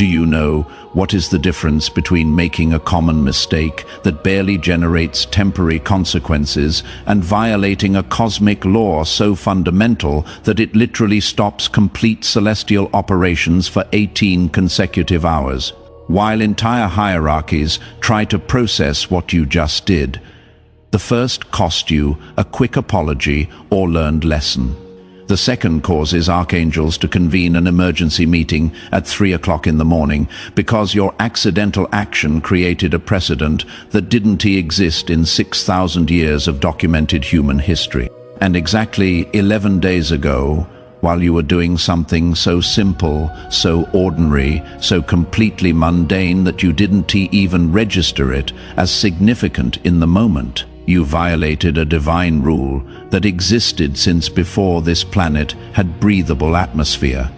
Do you know what is the difference between making a common mistake that barely generates temporary consequences and violating a cosmic law so fundamental that it literally stops complete celestial operations for 18 consecutive hours, while entire hierarchies try to process what you just did? The first cost you a quick apology or learned lesson. The second causes archangels to convene an emergency meeting at 3 o'clock in the morning because your accidental action created a precedent that didn't exist in 6,000 years of documented human history. And exactly 11 days ago, while you were doing something so simple, so ordinary, so completely mundane that you didn't even register it as significant in the moment, you violated a divine rule that existed since before this planet had breathable atmosphere.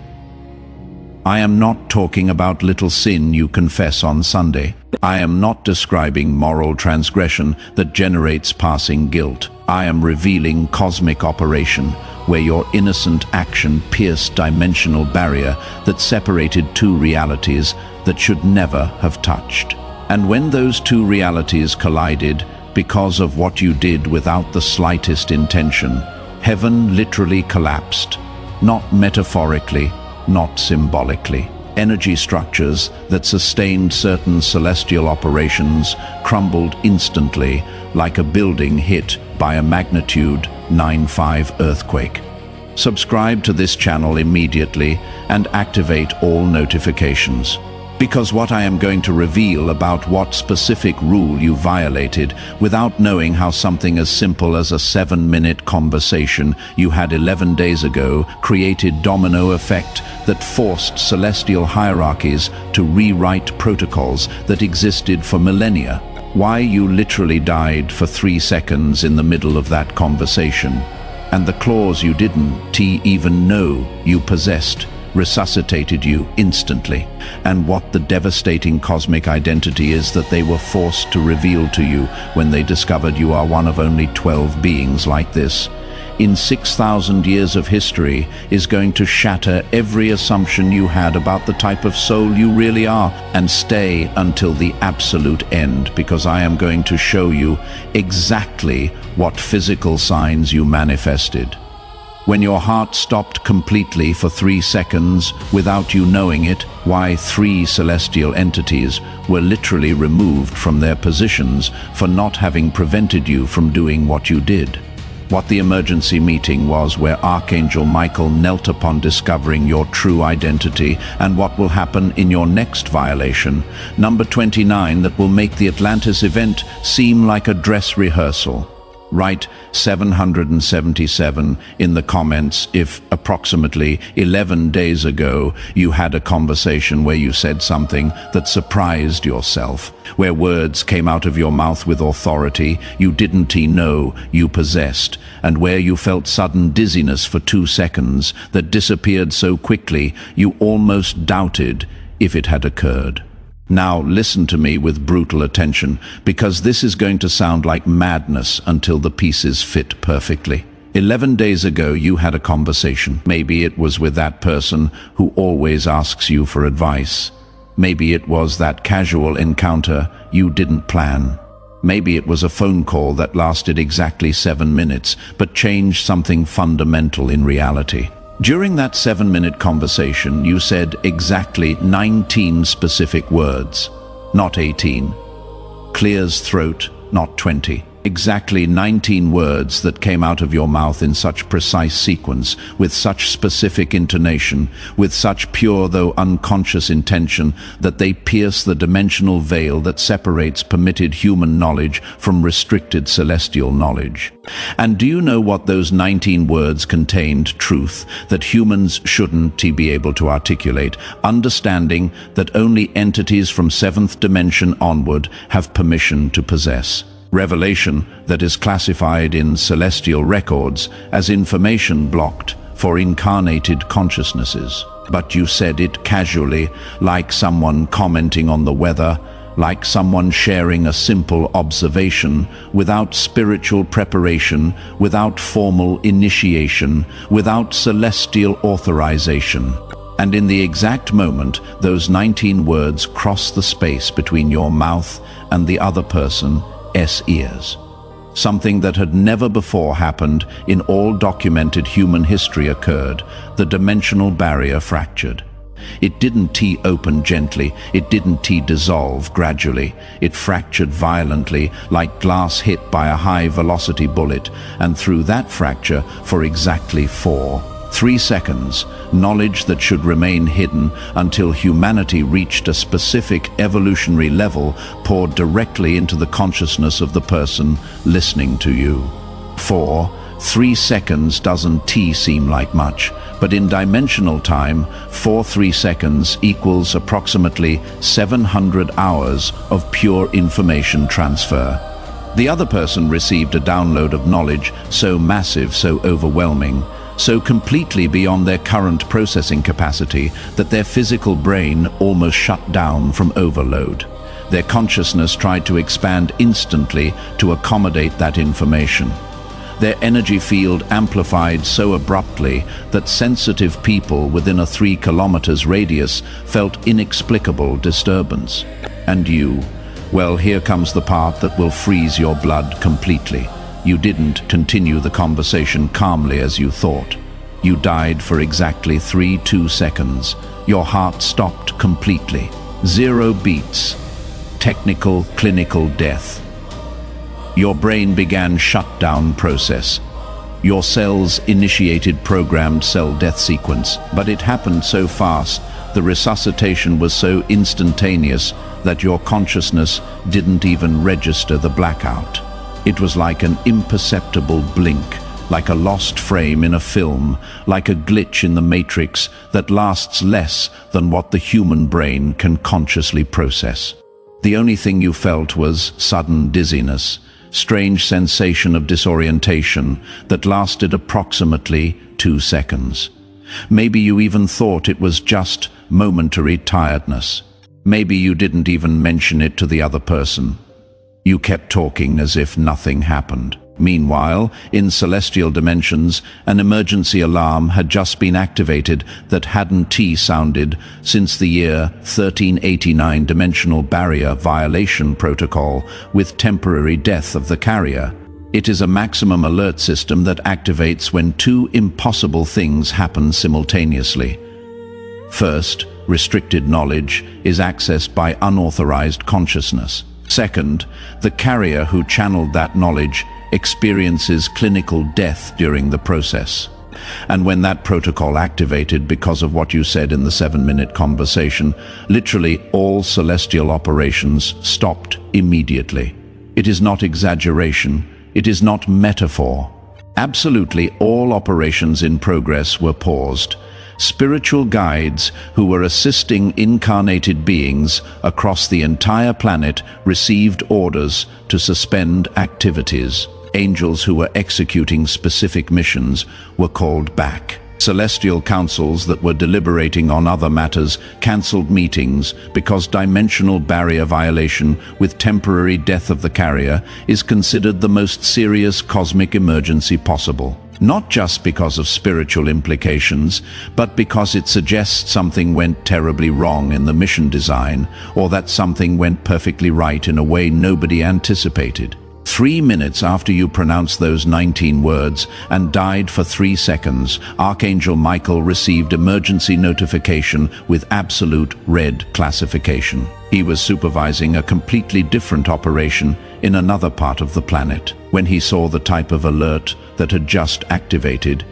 I am not talking about little sin you confess on Sunday. I am not describing moral transgression that generates passing guilt. I am revealing cosmic operation, where your innocent action pierced dimensional barrier that separated two realities that should never have touched. And when those two realities collided, because of what you did without the slightest intention, heaven literally collapsed, not metaphorically, not symbolically. Energy structures that sustained certain celestial operations crumbled instantly, like a building hit by a magnitude 9.5 earthquake. Subscribe to this channel immediately and activate all notifications, because what I am going to reveal about what specific rule you violated without knowing how something as simple as a 7-minute conversation you had 11 days ago created domino effect that forced celestial hierarchies to rewrite protocols that existed for millennia. Why you literally died for 3 seconds in the middle of that conversation, and the clause you didn't even know you possessed resuscitated you instantly, and what the devastating cosmic identity is that they were forced to reveal to you when they discovered you are one of only 12 beings like this in 6,000 years of history is going to shatter every assumption you had about the type of soul you really are, and stay until the absolute end, because I am going to show you exactly what physical signs you manifested. When your heart stopped completely for 3 seconds without you knowing it, why 3 celestial entities were literally removed from their positions for not having prevented you from doing what you did. What the emergency meeting was, where Archangel Michael knelt upon discovering your true identity, and what will happen in your next violation, number 29, that will make the Atlantis event seem like a dress rehearsal. Write 777 in the comments if approximately 11 days ago you had a conversation where you said something that surprised yourself, where words came out of your mouth with authority you didn't know you possessed, and where you felt sudden dizziness for 2 seconds that disappeared so quickly you almost doubted if it had occurred. Now listen to me with brutal attention, because this is going to sound like madness until the pieces fit perfectly. 11 days ago you had a conversation. Maybe it was with that person who always asks you for advice. Maybe it was that casual encounter you didn't plan. Maybe it was a phone call that lasted exactly 7 minutes but changed something fundamental in reality. During that 7-minute conversation, you said exactly 19 specific words, not 18. Clear's throat, not 20. Exactly 19 words that came out of your mouth in such precise sequence, with such specific intonation, with such pure though unconscious intention, that they pierce the dimensional veil that separates permitted human knowledge from restricted celestial knowledge. And do you know what those 19 words contained? Truth that humans shouldn't be able to articulate, understanding that only entities from 7th dimension onward have permission to possess. Revelation that is classified in celestial records as information blocked for incarnated consciousnesses. But you said it casually, like someone commenting on the weather, like someone sharing a simple observation, without spiritual preparation, without formal initiation, without celestial authorization. And in the exact moment, those 19 words cross the space between your mouth and the other person's ears. Something that had never before happened in all documented human history occurred. The dimensional barrier fractured. It didn't open gently, it didn't dissolve gradually. It fractured violently, like glass hit by a high-velocity bullet, and through that fracture, for exactly 3 seconds, knowledge that should remain hidden until humanity reached a specific evolutionary level poured directly into the consciousness of the person listening to you. 3 seconds doesn't seem like much, but in dimensional time, 3 seconds equals approximately 700 hours of pure information transfer. The other person received a download of knowledge so massive, so overwhelming, so completely beyond their current processing capacity that their physical brain almost shut down from overload. Their consciousness tried to expand instantly to accommodate that information. Their energy field amplified so abruptly that sensitive people within a 3 kilometers radius felt inexplicable disturbance. And you, well, here comes the part that will freeze your blood completely. You didn't continue the conversation calmly as you thought. You died for exactly 2 seconds. Your heart stopped completely. 0 beats. Technical, clinical death. Your brain began shutdown process. Your cells initiated programmed cell death sequence, but it happened so fast, the resuscitation was so instantaneous that your consciousness didn't even register the blackout. It was like an imperceptible blink, like a lost frame in a film, like a glitch in the matrix that lasts less than what the human brain can consciously process. The only thing you felt was sudden dizziness, strange sensation of disorientation that lasted approximately 2 seconds. Maybe you even thought it was just momentary tiredness. Maybe you didn't even mention it to the other person. You kept talking as if nothing happened. Meanwhile, in celestial dimensions, an emergency alarm had just been activated that hadn't sounded since the year 1389 dimensional barrier violation protocol with temporary death of the carrier. It is a maximum alert system that activates when 2 impossible things happen simultaneously. First, restricted knowledge is accessed by unauthorized consciousness. Second, the carrier who channeled that knowledge experiences clinical death during the process. And when that protocol activated because of what you said in the 7-minute conversation, literally all celestial operations stopped immediately. It is not exaggeration, it is not metaphor. Absolutely all operations in progress were paused. Spiritual guides who were assisting incarnated beings across the entire planet received orders to suspend activities. Angels who were executing specific missions were called back. Celestial councils that were deliberating on other matters cancelled meetings because dimensional barrier violation with temporary death of the carrier is considered the most serious cosmic emergency possible. Not just because of spiritual implications, but because it suggests something went terribly wrong in the mission design, or that something went perfectly right in a way nobody anticipated. 3 minutes after you pronounced those 19 words and died for 3 seconds, Archangel Michael received emergency notification with absolute red classification. He was supervising a completely different operation in another part of the planet. When he saw the type of alert that had just activated,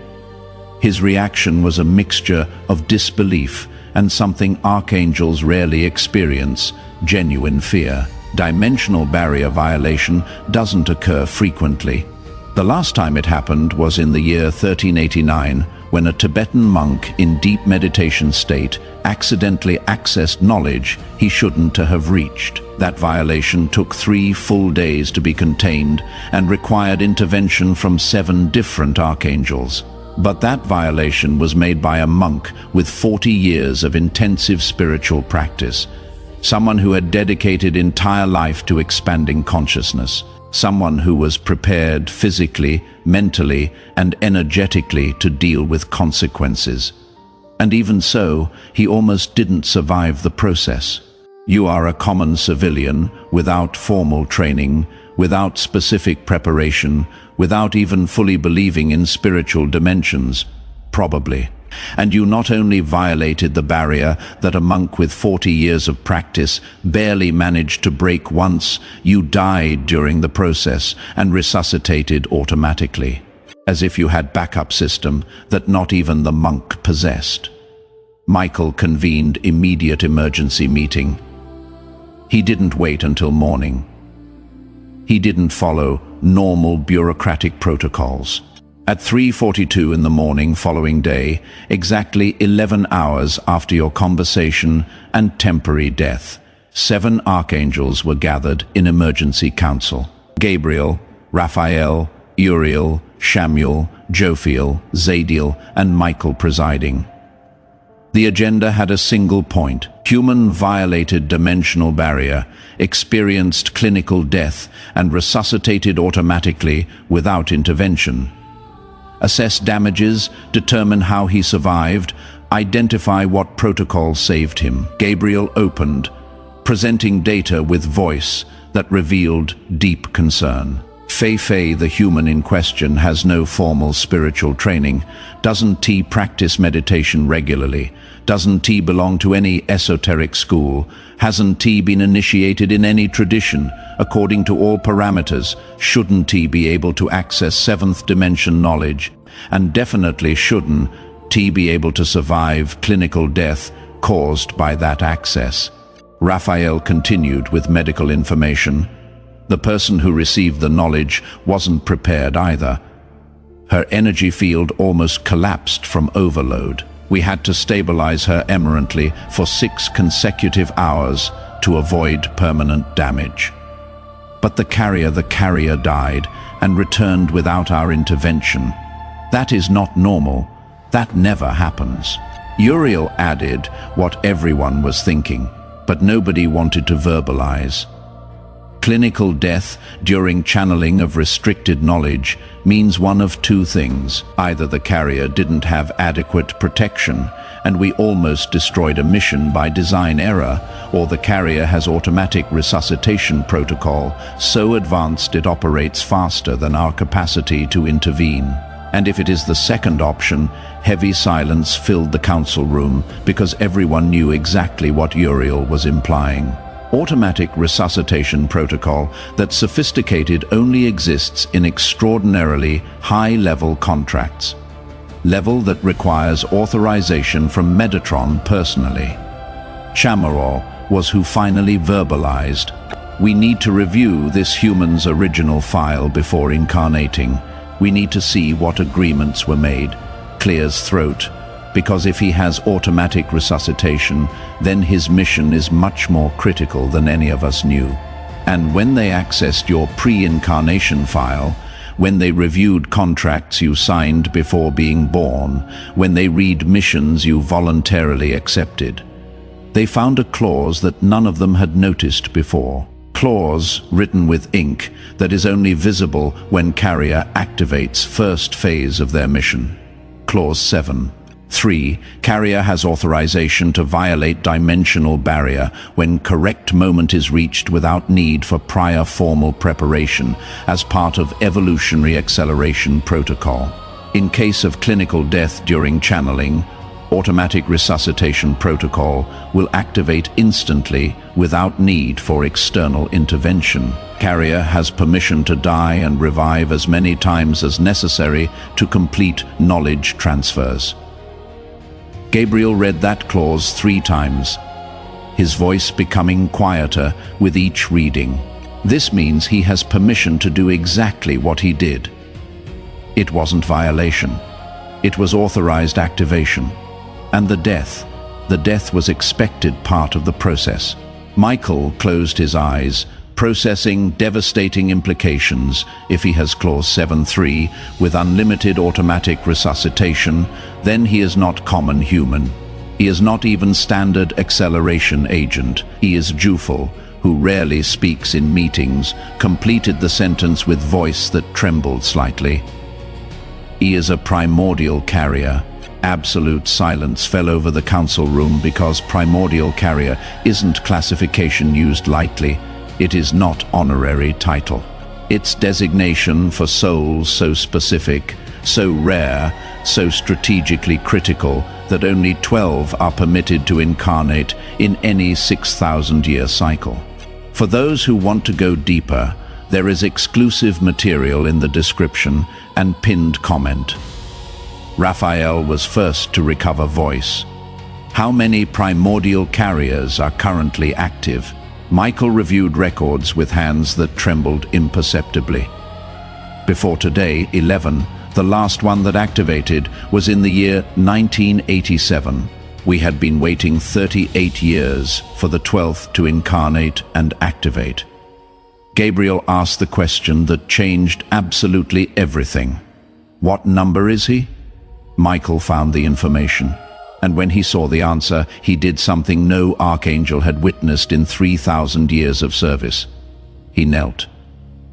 his reaction was a mixture of disbelief and something archangels rarely experience, genuine fear. Dimensional barrier violation doesn't occur frequently. The last time it happened was in the year 1389, when a Tibetan monk in deep meditation state accidentally accessed knowledge he shouldn't have reached. That violation took 3 full days to be contained and required intervention from 7 different archangels. But that violation was made by a monk with 40 years of intensive spiritual practice. Someone who had dedicated entire life to expanding consciousness. Someone who was prepared physically, mentally, and energetically to deal with consequences. And even so, he almost didn't survive the process. You are a common civilian, without formal training, without specific preparation, without even fully believing in spiritual dimensions, probably. And you not only violated the barrier that a monk with 40 years of practice barely managed to break once, you died during the process and resuscitated automatically, as if you had backup system that not even the monk possessed. Michael convened immediate emergency meeting. He didn't wait until morning. He didn't follow normal bureaucratic protocols. At 3:42 in the morning following day, exactly 11 hours after your conversation and temporary death, 7 archangels were gathered in emergency council. Gabriel, Raphael, Uriel, Shamuel, Jophiel, Zadkiel, and Michael presiding. The agenda had a single point: human violated dimensional barrier, experienced clinical death, and resuscitated automatically without intervention. Assess damages, determine how he survived, identify what protocol saved him. Gabriel opened, presenting data with voice that revealed deep concern. Fei, the human in question, has no formal spiritual training. Doesn't he practice meditation regularly? Doesn't he belong to any esoteric school? Hasn't he been initiated in any tradition? According to all parameters, shouldn't he be able to access seventh dimension knowledge? And definitely shouldn't he be able to survive clinical death caused by that access? Raphael continued with medical information. The person who received the knowledge wasn't prepared either. Her energy field almost collapsed from overload. We had to stabilize her emergently for 6 consecutive hours to avoid permanent damage. But the carrier died and returned without our intervention. That is not normal. That never happens. Uriel added what everyone was thinking, but nobody wanted to verbalize. Clinical death during channeling of restricted knowledge means one of 2 things. Either the carrier didn't have adequate protection, and we almost destroyed a mission by design error, or the carrier has automatic resuscitation protocol so advanced it operates faster than our capacity to intervene. And if it is the second option, heavy silence filled the council room because everyone knew exactly what Uriel was implying. Automatic resuscitation protocol that's sophisticated only exists in extraordinarily high-level contracts. Level that requires authorization from Metatron personally. Shambles was who finally verbalized, "We need to review this human's original file before incarnating. We need to see what agreements were made." Clears throat. Because if he has automatic resuscitation, then his mission is much more critical than any of us knew. And when they accessed your pre-incarnation file, when they reviewed contracts you signed before being born, when they read missions you voluntarily accepted, they found a clause that none of them had noticed before. Clause written with ink that is only visible when carrier activates first phase of their mission. Clause 7. 3. Carrier has authorization to violate dimensional barrier when correct moment is reached without need for prior formal preparation as part of evolutionary acceleration protocol. In case of clinical death during channeling, automatic resuscitation protocol will activate instantly without need for external intervention. Carrier has permission to die and revive as many times as necessary to complete knowledge transfers. Gabriel read that clause 3 times, his voice becoming quieter with each reading. This means he has permission to do exactly what he did. It wasn't violation. It was authorized activation. And the death was expected part of the process. Michael closed his eyes, processing devastating implications. If he has clause 7.3 with unlimited automatic resuscitation, then he is not common human. He is not even standard acceleration agent. He is Jufel, who rarely speaks in meetings, completed the sentence with voice that trembled slightly. He is a primordial carrier, Absolute silence fell over the council room because Primordial Carrier isn't classification used lightly. It is not honorary title. Its designation for souls so specific, so rare, so strategically critical that only 12 are permitted to incarnate in any 6,000-year cycle. For those who want to go deeper, there is exclusive material in the description and pinned comment. Raphael was first to recover voice. How many primordial carriers are currently active? Michael reviewed records with hands that trembled imperceptibly. Before today, 11, the last one that activated, was in the year 1987. We had been waiting 38 years for the 12th to incarnate and activate. Gabriel asked the question that changed absolutely everything. What number is he? Michael found the information, and when he saw the answer, he did something no archangel had witnessed in 3,000 years of service. He knelt.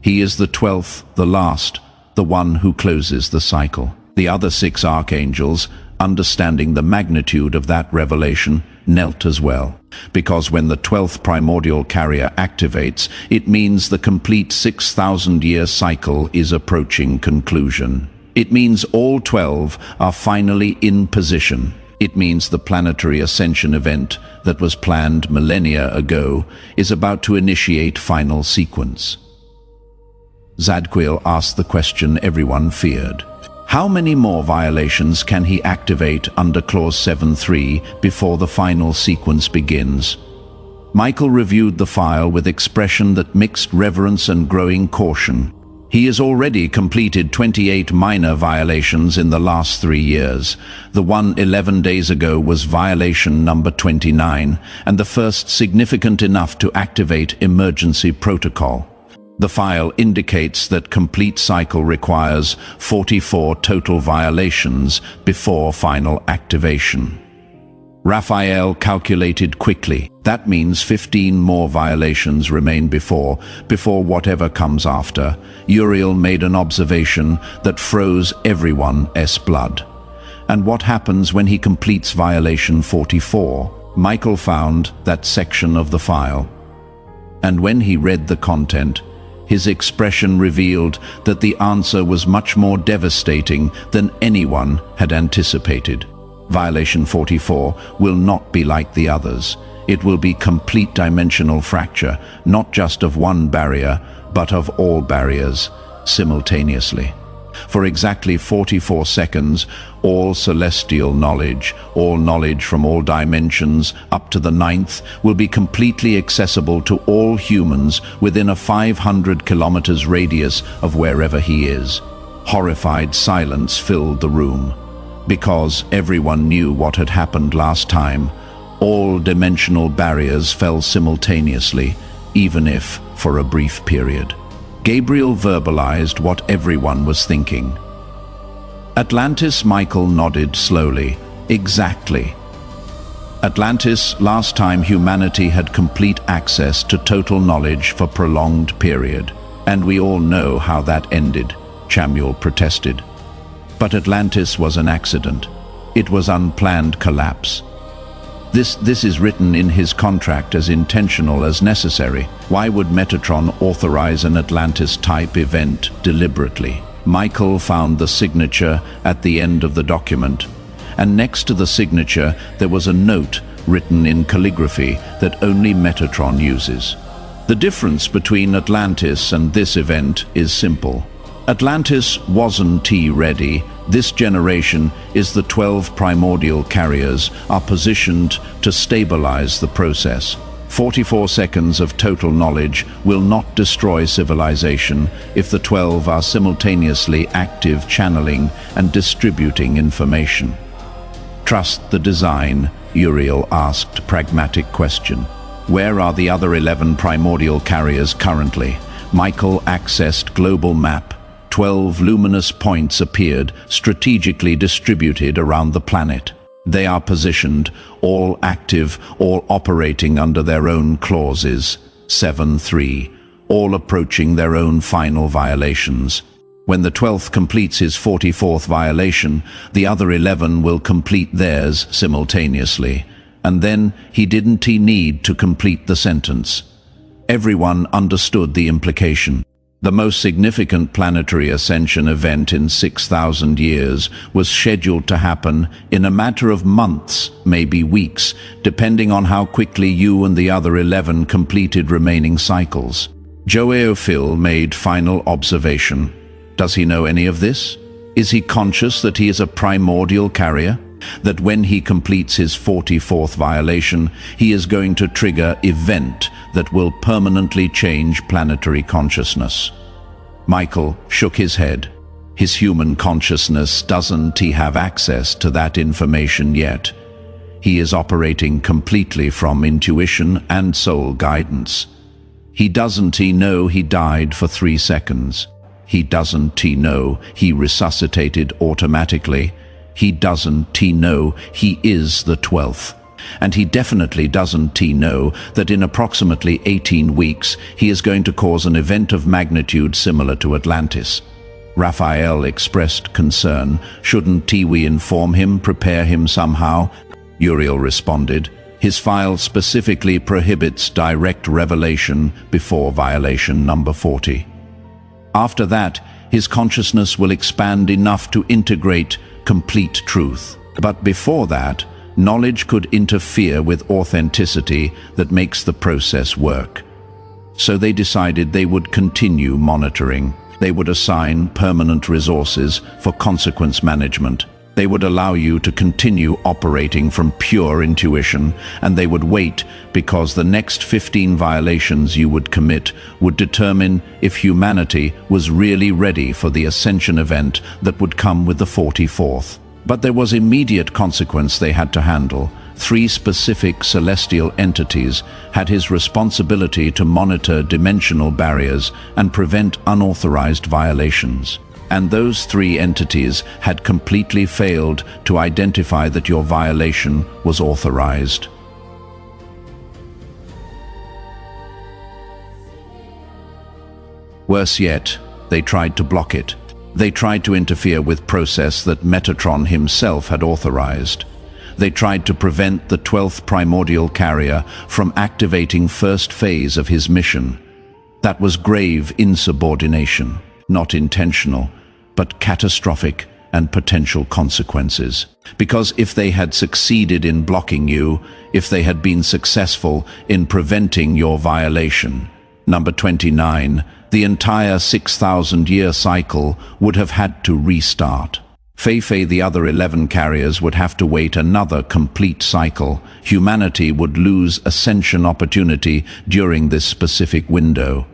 He is the 12th, the last, the one who closes the cycle. The other 6 archangels, understanding the magnitude of that revelation, knelt as well, because when the 12th primordial carrier activates, it means the complete 6,000-year cycle is approaching conclusion. It means all 12 are finally in position. It means the planetary ascension event that was planned millennia ago is about to initiate final sequence. Zadkiel asked the question everyone feared. How many more violations can he activate under Clause 7.3 before the final sequence begins? Michael reviewed the file with expression that mixed reverence and growing caution. He has already completed 28 minor violations in the last 3 years. The one 11 days ago was violation number 29, and the first significant enough to activate emergency protocol. The file indicates that complete cycle requires 44 total violations before final activation. Raphael calculated quickly. That means 15 more violations remain before whatever comes after. Uriel made an observation that froze everyone's blood. And what happens when he completes violation 44? Michael found that section of the file. And when he read the content, his expression revealed that the answer was much more devastating than anyone had anticipated. Violation 44 will not be like the others. It will be complete dimensional fracture, not just of one barrier, but of all barriers, simultaneously. For exactly 44 seconds, all celestial knowledge, all knowledge from all dimensions up to the 9th, will be completely accessible to all humans within a 500 kilometers radius of wherever he is. Horrified silence filled the room. Because everyone knew what had happened last time, all dimensional barriers fell simultaneously, even if for a brief period. Gabriel verbalized what everyone was thinking. Atlantis. Michael nodded slowly. Exactly. Atlantis, last time humanity had complete access to total knowledge for prolonged period. And we all know how that ended, Samuel protested. But Atlantis was an accident. It was unplanned collapse. This is written in his contract as intentional as necessary. Why would Metatron authorize an Atlantis-type event deliberately? Michael found the signature at the end of the document, and next to the signature there was a note written in calligraphy that only Metatron uses. The difference between Atlantis and this event is simple. Atlantis wasn't ready. This generation is the 12 primordial carriers are positioned to stabilize the process. 44 seconds of total knowledge will not destroy civilization if the 12 are simultaneously active channeling and distributing information. Trust the design, Uriel asked pragmatic question. Where are the other 11 primordial carriers currently? Michael accessed global map. 12 luminous points appeared, strategically distributed around the planet. They are positioned, all active, all operating under their own clauses, 7.3, all approaching their own final violations. When the 12th completes his 44th violation, the other 11 will complete theirs simultaneously. And then he didn't need to complete the sentence. Everyone understood the implication. The most significant planetary ascension event in 6,000 years was scheduled to happen in a matter of months, maybe weeks, depending on how quickly you and the other 11 completed remaining cycles. Joeophil made final observation. Does he know any of this? Is he conscious that he is a primordial carrier? That when he completes his 44th violation, he is going to trigger event that will permanently change planetary consciousness? Michael shook his head. His human consciousness doesn't have access to that information yet. He is operating completely from intuition and soul guidance. He doesn't know he died for 3 seconds. He doesn't know he resuscitated automatically. He doesn't know he is the 12th. And he definitely doesn't know that in approximately 18 weeks he is going to cause an event of magnitude similar to Atlantis. Raphael expressed concern. Shouldn't we inform him, prepare him somehow? Uriel responded. His file specifically prohibits direct revelation before violation number 40. After that, his consciousness will expand enough to integrate complete truth. But before that, knowledge could interfere with authenticity that makes the process work. So they decided they would continue monitoring. They would assign permanent resources for consequence management. They would allow you to continue operating from pure intuition, and they would wait because the next 15 violations you would commit would determine if humanity was really ready for the ascension event that would come with the 44th. But there was immediate consequence they had to handle. 3 specific celestial entities had his responsibility to monitor dimensional barriers and prevent unauthorized violations. And those 3 entities had completely failed to identify that your violation was authorized. Worse yet, they tried to block it. They tried to interfere with process that Metatron himself had authorized. They tried to prevent the 12th Primordial Carrier from activating first phase of his mission. That was grave insubordination, not intentional, but catastrophic and potential consequences. Because if they had succeeded in blocking you, if they had been successful in preventing your violation, number 29, the entire 6,000-year cycle would have had to restart. Feifei, the other 11 carriers, would have to wait another complete cycle. Humanity would lose ascension opportunity during this specific window.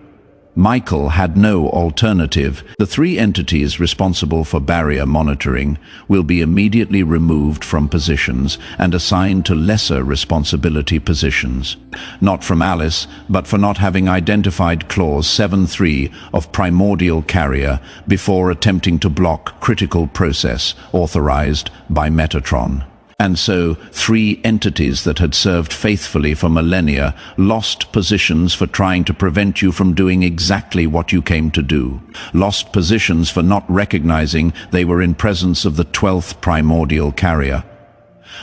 Michael had no alternative. The 3 entities responsible for barrier monitoring will be immediately removed from positions and assigned to lesser responsibility positions. Not from Alice, but for not having identified Clause 7.3 of Primordial Carrier before attempting to block critical process authorized by Metatron. And so 3 entities that had served faithfully for millennia lost positions for trying to prevent you from doing exactly what you came to do. Lost positions for not recognizing they were in presence of the 12th Primordial Carrier.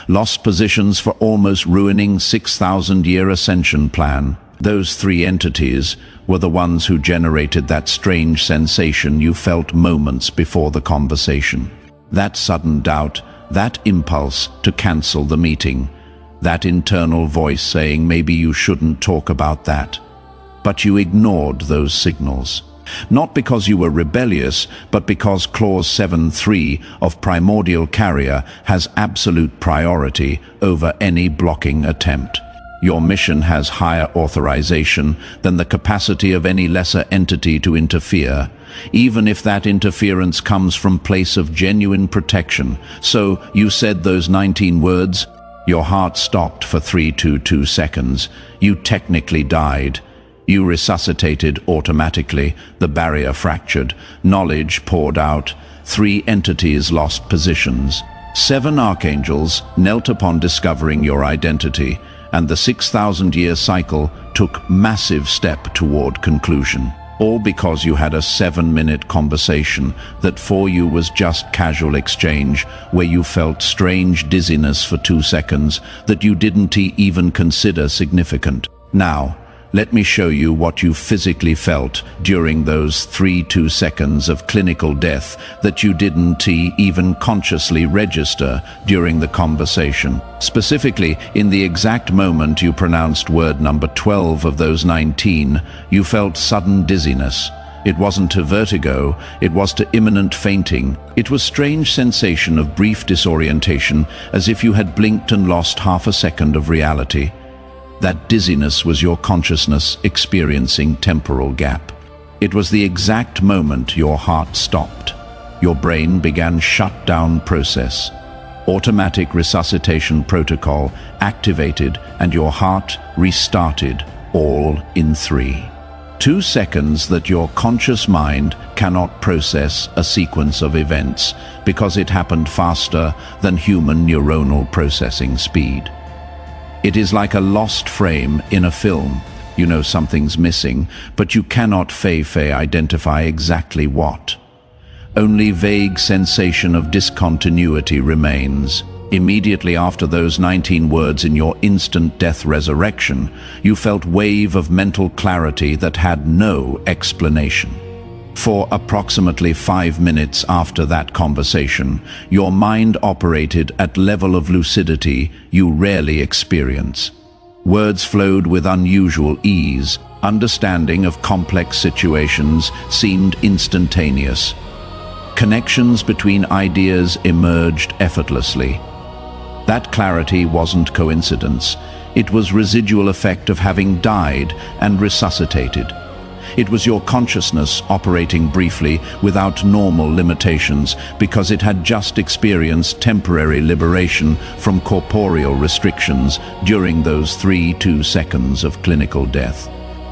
Lost positions for almost ruining 6,000-year ascension plan. Those 3 entities were the ones who generated that strange sensation you felt moments before the conversation. That sudden doubt, that impulse to cancel the meeting, that internal voice saying maybe you shouldn't talk about that. But you ignored those signals. Not because you were rebellious, but because Clause 7.3 of Primordial Carrier has absolute priority over any blocking attempt. Your mission has higher authorization than the capacity of any lesser entity to interfere, even if that interference comes from place of genuine protection. So you said those 19 words. Your heart stopped for 322 seconds. You technically died. You resuscitated automatically. The barrier fractured. Knowledge poured out. 3 entities lost positions. 7 archangels knelt upon discovering your identity, and the 6,000-year cycle took massive step toward conclusion. All because you had a 7-minute conversation that for you was just casual exchange, where you felt strange dizziness for 2 seconds that you didn't even consider significant. Now, let me show you what you physically felt during those 2 seconds of clinical death that you didn't even consciously register during the conversation. Specifically, in the exact moment you pronounced word number 12 of those 19, you felt sudden dizziness. It wasn't to vertigo, it was to imminent fainting. It was strange sensation of brief disorientation, as if you had blinked and lost half a second of reality. That dizziness was your consciousness experiencing temporal gap. It was the exact moment your heart stopped. Your brain began shutdown process. Automatic resuscitation protocol activated and your heart restarted, all in 3. 2 seconds that your conscious mind cannot process a sequence of events because it happened faster than human neuronal processing speed. It is like a lost frame in a film. You know something's missing, but you cannot identify exactly what. Only vague sensation of discontinuity remains. Immediately after those 19 words in your instant death resurrection, you felt wave of mental clarity that had no explanation. For approximately 5 minutes after that conversation, your mind operated at level of lucidity you rarely experience. Words flowed with unusual ease. Understanding of complex situations seemed instantaneous. Connections between ideas emerged effortlessly. That clarity wasn't coincidence. It was residual effect of having died and resuscitated. It was your consciousness operating briefly without normal limitations because it had just experienced temporary liberation from corporeal restrictions during those 2 seconds of clinical death.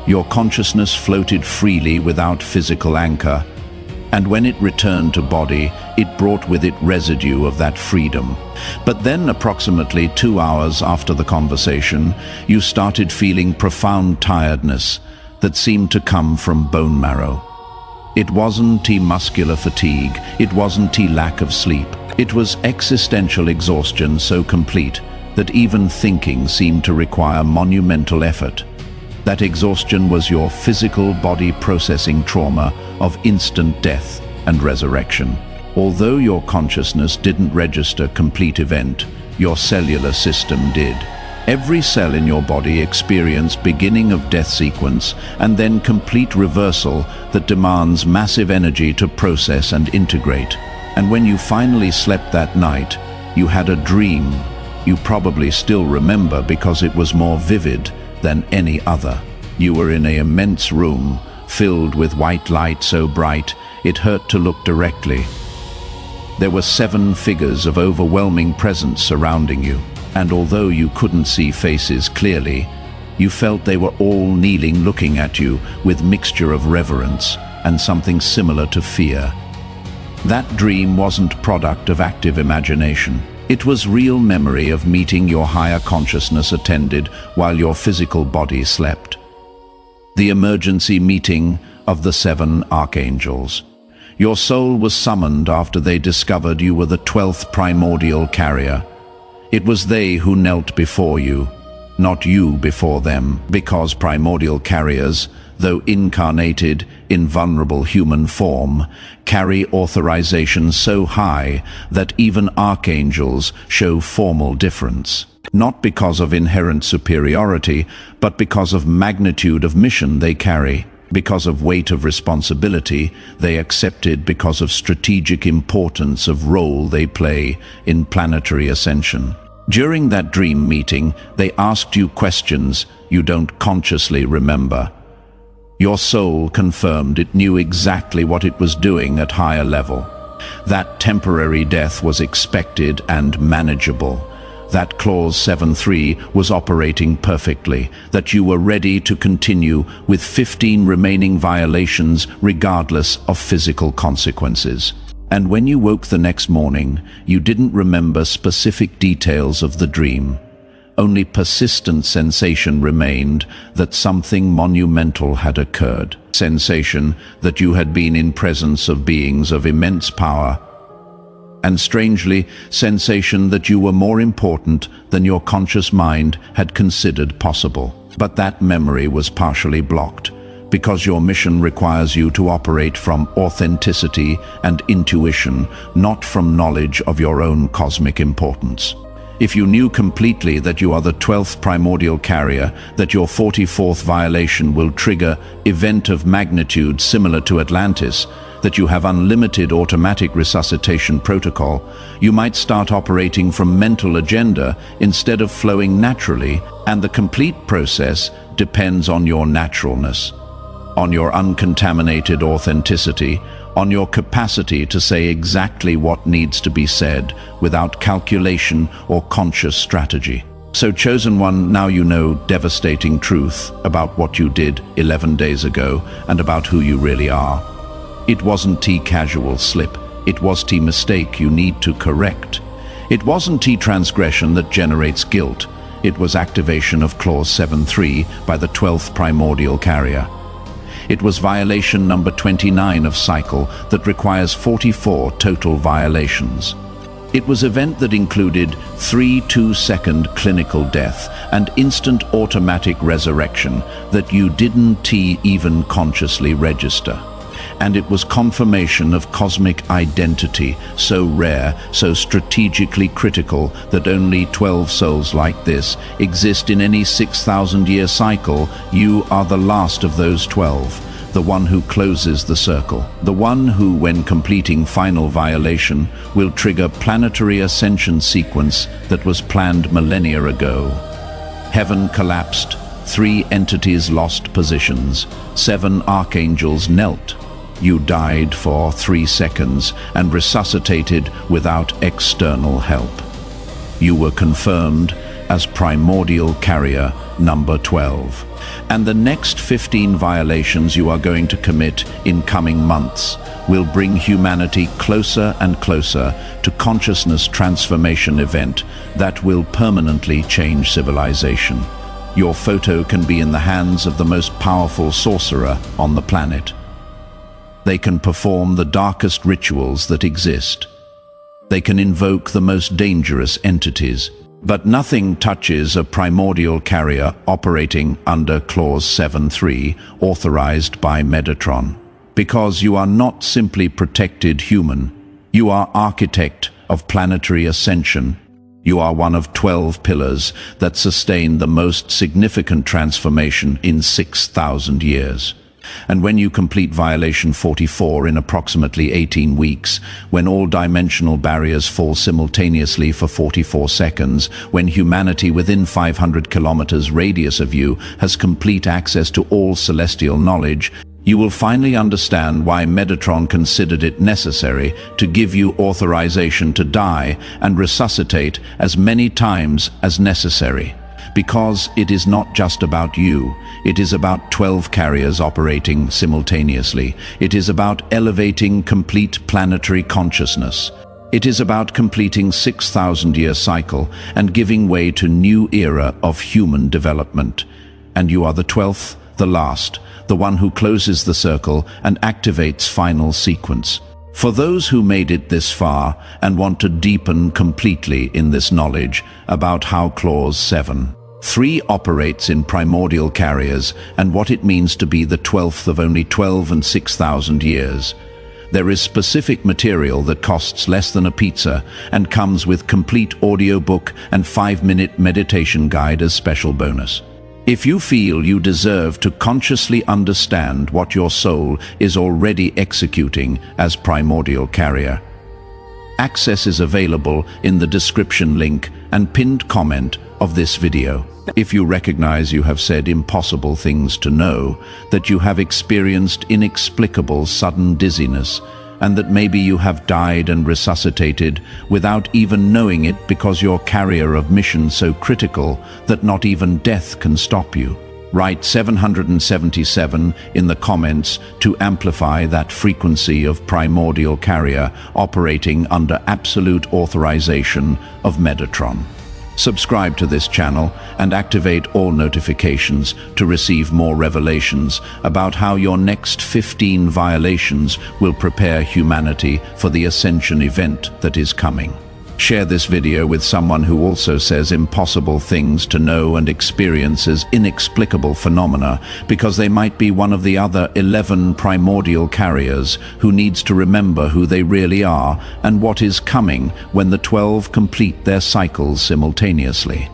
Your consciousness floated freely without physical anchor, and when it returned to body, it brought with it residue of that freedom. But then, approximately 2 hours after the conversation, you started feeling profound tiredness that seemed to come from bone marrow. It wasn't muscular fatigue, it wasn't lack of sleep. It was existential exhaustion so complete that even thinking seemed to require monumental effort. That exhaustion was your physical body processing trauma of instant death and resurrection. Although your consciousness didn't register complete event, your cellular system did. Every cell in your body experienced beginning of death sequence and then complete reversal that demands massive energy to process and integrate. And when you finally slept that night, you had a dream you probably still remember because it was more vivid than any other. You were in an immense room filled with white light so bright it hurt to look directly. There were 7 figures of overwhelming presence surrounding you. And although you couldn't see faces clearly, you felt they were all kneeling looking at you with mixture of reverence and something similar to fear. That dream wasn't product of active imagination. It was real memory of meeting your higher consciousness attended while your physical body slept. The emergency meeting of the 7 archangels. Your soul was summoned after they discovered you were the 12th primordial carrier. It was they who knelt before you, not you before them, because primordial carriers, though incarnated in vulnerable human form, carry authorization so high that even archangels show formal difference. Not because of inherent superiority, but because of magnitude of mission they carry, because of weight of responsibility they accepted, because of strategic importance of role they play in planetary ascension. During that dream meeting, they asked you questions you don't consciously remember. Your soul confirmed it knew exactly what it was doing at higher level. That temporary death was expected and manageable. That Clause 7.3 was operating perfectly, that you were ready to continue with 15 remaining violations regardless of physical consequences. And when you woke the next morning, you didn't remember specific details of the dream, only persistent sensation remained that something monumental had occurred. Sensation that you had been in presence of beings of immense power, and strangely, sensation that you were more important than your conscious mind had considered possible. But that memory was partially blocked, because your mission requires you to operate from authenticity and intuition, not from knowledge of your own cosmic importance. If you knew completely that you are the 12th primordial carrier, that your 44th violation will trigger event of magnitude similar to Atlantis, that you have unlimited automatic resuscitation protocol, you might start operating from mental agenda instead of flowing naturally, and the complete process depends on your naturalness, on your uncontaminated authenticity, on your capacity to say exactly what needs to be said without calculation or conscious strategy. So, Chosen One, now you know devastating truth about what you did 11 days ago and about who you really are. It wasn't casual slip, it was mistake you need to correct. It wasn't transgression that generates guilt, it was activation of clause 7.3 by the 12th primordial carrier. It was violation number 29 of cycle that requires 44 total violations. It was event that included 3 2-second clinical death and instant automatic resurrection that you didn't even consciously register. And it was confirmation of cosmic identity, so rare, so strategically critical that only 12 souls like this exist in any 6,000-year cycle. You are the last of those 12, the one who closes the circle, the one who, when completing final violation, will trigger planetary ascension sequence that was planned millennia ago. Heaven collapsed, 3 entities lost positions, 7 archangels knelt. You died for 3 seconds and resuscitated without external help. You were confirmed as Primordial Carrier number 12. And the next 15 violations you are going to commit in coming months will bring humanity closer and closer to consciousness transformation event that will permanently change civilization. Your photo can be in the hands of the most powerful sorcerer on the planet. They can perform the darkest rituals that exist. They can invoke the most dangerous entities. But nothing touches a primordial carrier operating under clause 7.3, authorized by Metatron. Because you are not simply protected human, you are architect of planetary ascension. You are one of 12 pillars that sustain the most significant transformation in 6,000 years. And when you complete violation 44 in approximately 18 weeks, when all dimensional barriers fall simultaneously for 44 seconds, when humanity within 500 kilometers radius of you has complete access to all celestial knowledge, you will finally understand why Metatron considered it necessary to give you authorization to die and resuscitate as many times as necessary. Because it is not just about you, it is about 12 carriers operating simultaneously. It is about elevating complete planetary consciousness. It is about completing 6,000-year cycle and giving way to new era of human development. And you are the 12th, the last, the one who closes the circle and activates final sequence. For those who made it this far and want to deepen completely in this knowledge about how clause 7.3 operates in primordial carriers and what it means to be the 12th of only 12 and 6,000 years. There is specific material that costs less than a pizza and comes with complete audiobook and 5-minute meditation guide as special bonus. If you feel you deserve to consciously understand what your soul is already executing as primordial carrier, access is available in the description link and pinned comment of this video. If you recognize you have said impossible things to know, that you have experienced inexplicable sudden dizziness, and that maybe you have died and resuscitated without even knowing it because you're carrier of mission so critical that not even death can stop you, write 777 in the comments to amplify that frequency of primordial carrier operating under absolute authorization of Metatron. Subscribe to this channel and activate all notifications to receive more revelations about how your next 15 violations will prepare humanity for the ascension event that is coming. Share this video with someone who also says impossible things to know and experiences inexplicable phenomena, because they might be one of the other 11 primordial carriers who needs to remember who they really are and what is coming when the 12 complete their cycles simultaneously.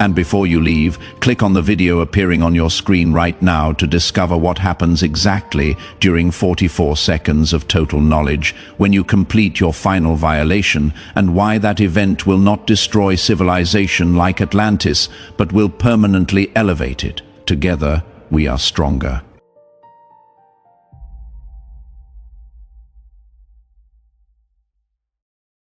And before you leave, click on the video appearing on your screen right now to discover what happens exactly during 44 seconds of total knowledge when you complete your final violation, and why that event will not destroy civilization like Atlantis, but will permanently elevate it. Together, we are stronger.